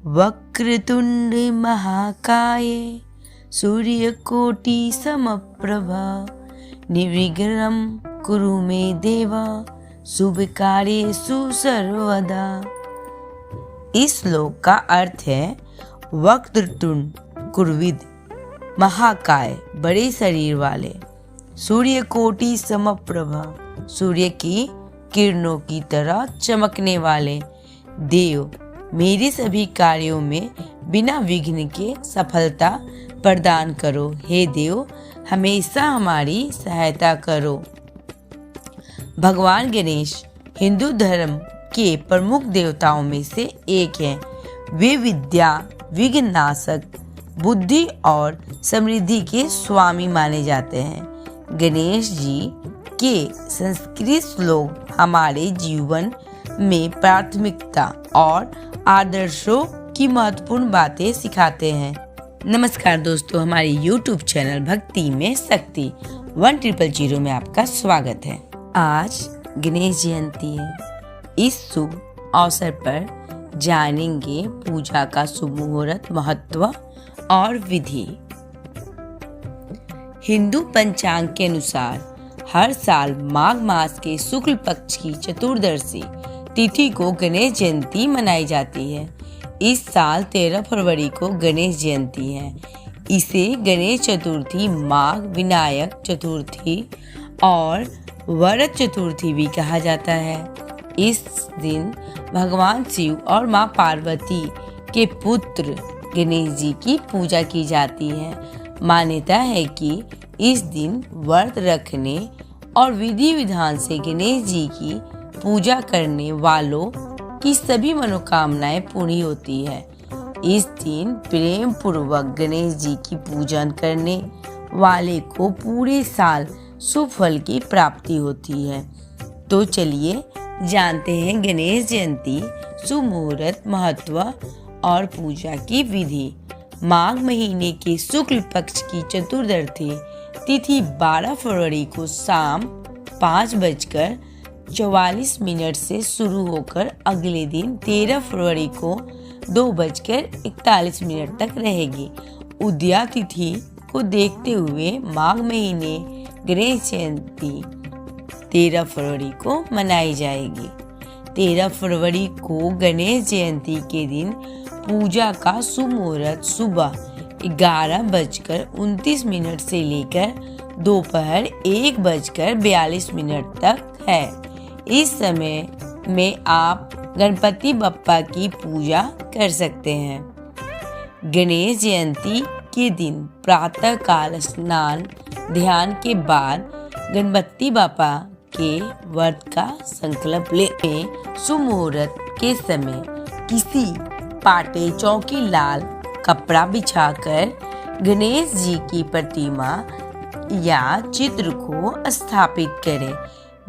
वक्रतुंड महाकाय सूर्यकोटि समप्रभा निर्विघ्नं कुरु मे देव शुभ कार्येषु सर्वदा। इस श्लोक का अर्थ है वक्रतुंड कुर्विद, महाकाय बड़े शरीर वाले, सूर्यकोटि समप्रभा सूर्य की किरणों की तरह चमकने वाले, देव मेरे सभी कार्यों में बिना विघ्न के सफलता प्रदान करो। हे देव हमेशा हमारी सहायता करो। भगवान गणेश हिंदू धर्म के प्रमुख देवताओं में से एक हैं। वे विद्या, विघ्ननाशक, बुद्धि और समृद्धि के स्वामी माने जाते हैं। गणेश जी के संस्कृत श्लोक हमारे जीवन में प्राथमिकता और आदर्शों की महत्वपूर्ण बातें सिखाते हैं। नमस्कार दोस्तों, हमारे YouTube चैनल भक्ति में शक्ति 1000 में आपका स्वागत है। आज गणेश जयंती है। इस शुभ अवसर पर जानेंगे पूजा का शुभ मुहूर्त, महत्व और विधि। हिंदू पंचांग के अनुसार हर साल माघ मास के शुक्ल पक्ष की चतुर्दशी तिथि को गणेश जयंती मनाई जाती है। इस साल 13 फरवरी को गणेश जयंती है। इसे गणेश चतुर्थी, माघ विनायक चतुर्थी और वरद चतुर्थी भी कहा जाता है। इस दिन भगवान शिव और मां पार्वती के पुत्र गणेश जी की पूजा की जाती है। मान्यता है कि इस दिन व्रत रखने और विधि विधान से गणेश जी की पूजा करने वालों की सभी मनोकामनाएं पूरी होती है। इस दिन प्रेम पूर्वक गणेश जी की पूजन करने वाले को पूरे साल शुभ फल की प्राप्ति होती है। तो चलिए जानते हैं गणेश जयंती, शुभ मुहूर्त, महत्व और पूजा की विधि। माघ महीने के शुक्ल पक्ष की चतुर्दशी तिथि 12 फरवरी को शाम 5:44 से शुरू होकर अगले दिन 13 फरवरी को 2:41 तक रहेगी। उदया तिथि को देखते हुए माघ महीने गणेश जयंती 13 फरवरी को मनाई जाएगी। 13 फरवरी को गणेश जयंती के दिन पूजा का शुभ मुहूर्त सुबह 11:29 से लेकर दोपहर 1:42 तक है। इस समय में आप गणपति बप्पा की पूजा कर सकते हैं। गणेश जयंती के दिन प्रातः काल स्नान ध्यान के बाद गणपति बप्पा के व्रत का संकल्प लें। शुभ मुहूर्त के समय किसी पाटे चौकी लाल कपड़ा बिछाकर गणेश जी की प्रतिमा या चित्र को स्थापित करें,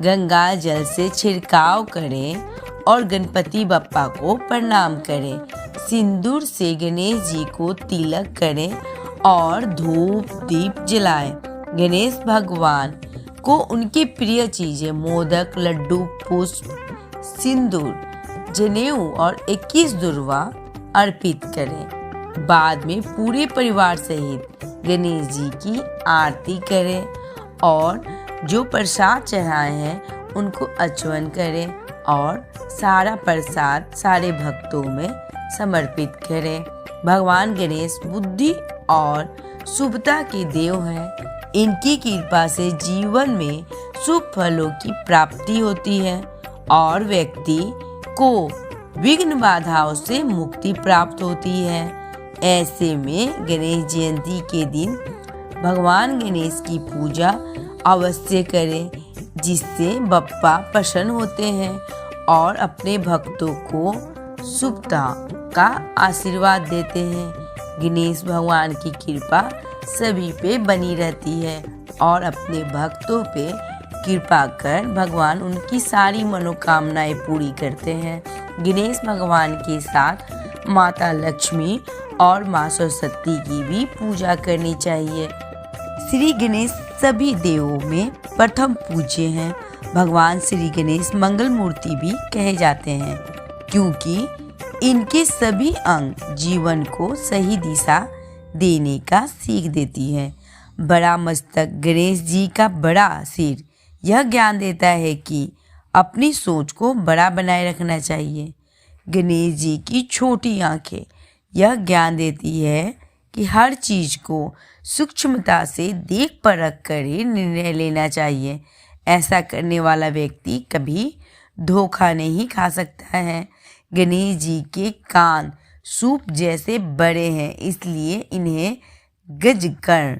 गंगा जल से छिड़काव करें और गणपति बप्पा को प्रणाम करें। सिंदूर से गणेश जी को तिलक करें और धूप दीप जलाएं। गणेश भगवान को उनकी प्रिय चीजें मोदक, लड्डू, पुष्प, सिंदूर, जनेऊ और 21 दुर्वा अर्पित करें। बाद में पूरे परिवार सहित गणेश जी की आरती करें और जो प्रसाद चढ़ाए हैं उनको अर्पण करें और सारा प्रसाद सारे भक्तों में समर्पित करें। भगवान गणेश बुद्धि और शुभता के देव हैं। इनकी कृपा से जीवन में शुभ फलों की प्राप्ति होती है और व्यक्ति को विघ्न बाधाओं से मुक्ति प्राप्त होती है। ऐसे में गणेश जयंती के दिन भगवान गणेश की पूजा अवश्य करें, जिससे बप्पा प्रसन्न होते हैं और अपने भक्तों को शुभता का आशीर्वाद देते हैं। गणेश भगवान की कृपा सभी पे बनी रहती है और अपने भक्तों पे कृपा कर भगवान उनकी सारी मनोकामनाएं पूरी करते हैं। गणेश भगवान के साथ माता लक्ष्मी और माँ सरस्वती की भी पूजा करनी चाहिए। श्री गणेश सभी देवों में प्रथम पूज्य हैं। भगवान श्री गणेश मंगल मूर्ति भी कहे जाते हैं, क्योंकि इनके सभी अंग जीवन को सही दिशा देने का सीख देती है। बड़ा मस्तक गणेश जी का बड़ा सिर यह ज्ञान देता है कि अपनी सोच को बड़ा बनाए रखना चाहिए। गणेश जी की छोटी आंखें यह ज्ञान देती है कि हर चीज को सूक्ष्मता से देख परख कर ही निर्णय लेना चाहिए। ऐसा करने वाला व्यक्ति कभी धोखा नहीं खा सकता है। गणेश जी के कान सूप जैसे बड़े हैं, इसलिए इन्हें गजकर्ण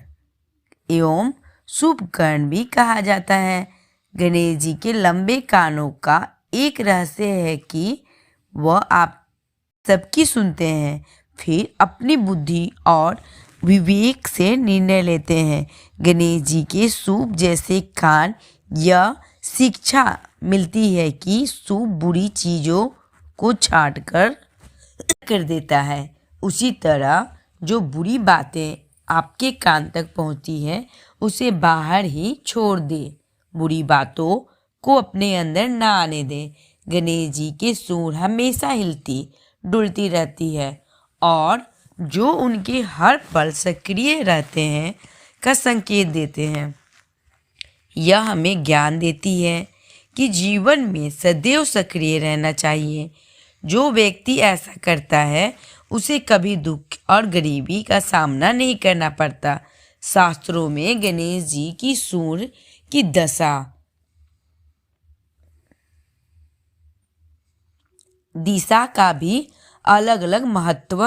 एवं सूपकर्ण भी कहा जाता है। गणेश जी के लंबे कानों का एक रहस्य है कि वह आप सबकी सुनते हैं, फिर अपनी बुद्धि और विवेक से निर्णय लेते हैं। गणेश जी के सूप जैसे कान यह शिक्षा मिलती है कि सूप बुरी चीज़ों को छांट कर देता है। उसी तरह जो बुरी बातें आपके कान तक पहुंचती है उसे बाहर ही छोड़ दे, बुरी बातों को अपने अंदर ना आने दे। गणेश जी के सूंड हमेशा हिलती डुलती रहती है और जो उनके हर पल सक्रिय रहते हैं का संकेत देते हैं। यह हमें ज्ञान देती है कि जीवन में सदैव सक्रिय रहना चाहिए। जो व्यक्ति ऐसा करता है उसे कभी दुख और गरीबी का सामना नहीं करना पड़ता। शास्त्रों में गणेश जी की सूंड की दिशा का भी अलग अलग महत्व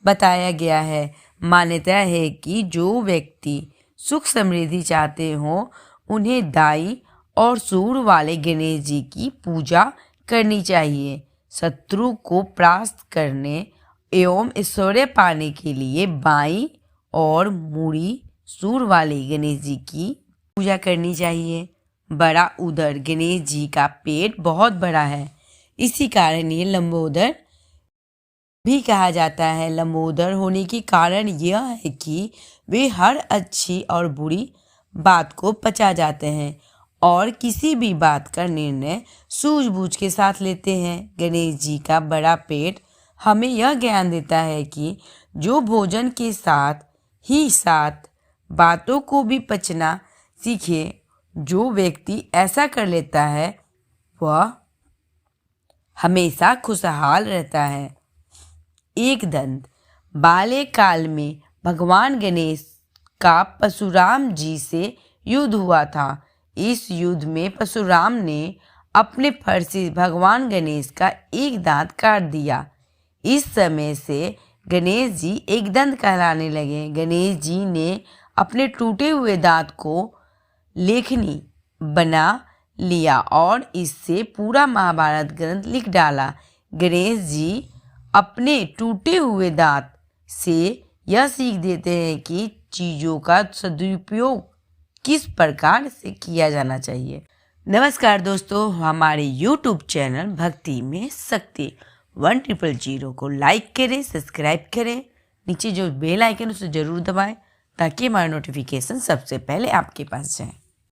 बताया गया है। मान्यता है कि जो व्यक्ति सुख समृद्धि चाहते हो उन्हें दाई और सूंड वाले गणेश जी की पूजा करनी चाहिए। शत्रु को परास्त करने एवं ऐश्वर्य पाने के लिए बाई और मूड़ी सूंड वाले गणेश जी की पूजा करनी चाहिए। बड़ा उदर गणेश जी का पेट बहुत बड़ा है, इसी कारण ये लंबोदर भी कहा जाता है। लंबोदर होने के कारण यह है कि वे हर अच्छी और बुरी बात को पचा जाते हैं और किसी भी बात का निर्णय सूझबूझ के साथ लेते हैं। गणेश जी का बड़ा पेट हमें यह ज्ञान देता है कि जो भोजन के साथ ही साथ बातों को भी पचना सीखे, जो व्यक्ति ऐसा कर लेता है वह हमेशा खुशहाल रहता है। एक दंत बाल्यकाल में भगवान गणेश का परशुराम जी से युद्ध हुआ था। इस युद्ध में परशुराम ने अपने फर से भगवान गणेश का एक दांत काट दिया। इस समय से गणेश जी एक दंत कहलाने लगे। गणेश जी ने अपने टूटे हुए दांत को लेखनी बना लिया और इससे पूरा महाभारत ग्रंथ लिख डाला। गणेश जी अपने टूटे हुए दांत से यह सीख देते हैं कि चीज़ों का सदुपयोग किस प्रकार से किया जाना चाहिए। नमस्कार दोस्तों, हमारे YouTube चैनल भक्ति में शक्ति 1000 को लाइक करें, सब्सक्राइब करें, नीचे जो बेल आइकन उसे ज़रूर दबाएं ताकि हमारा नोटिफिकेशन सबसे पहले आपके पास जाए।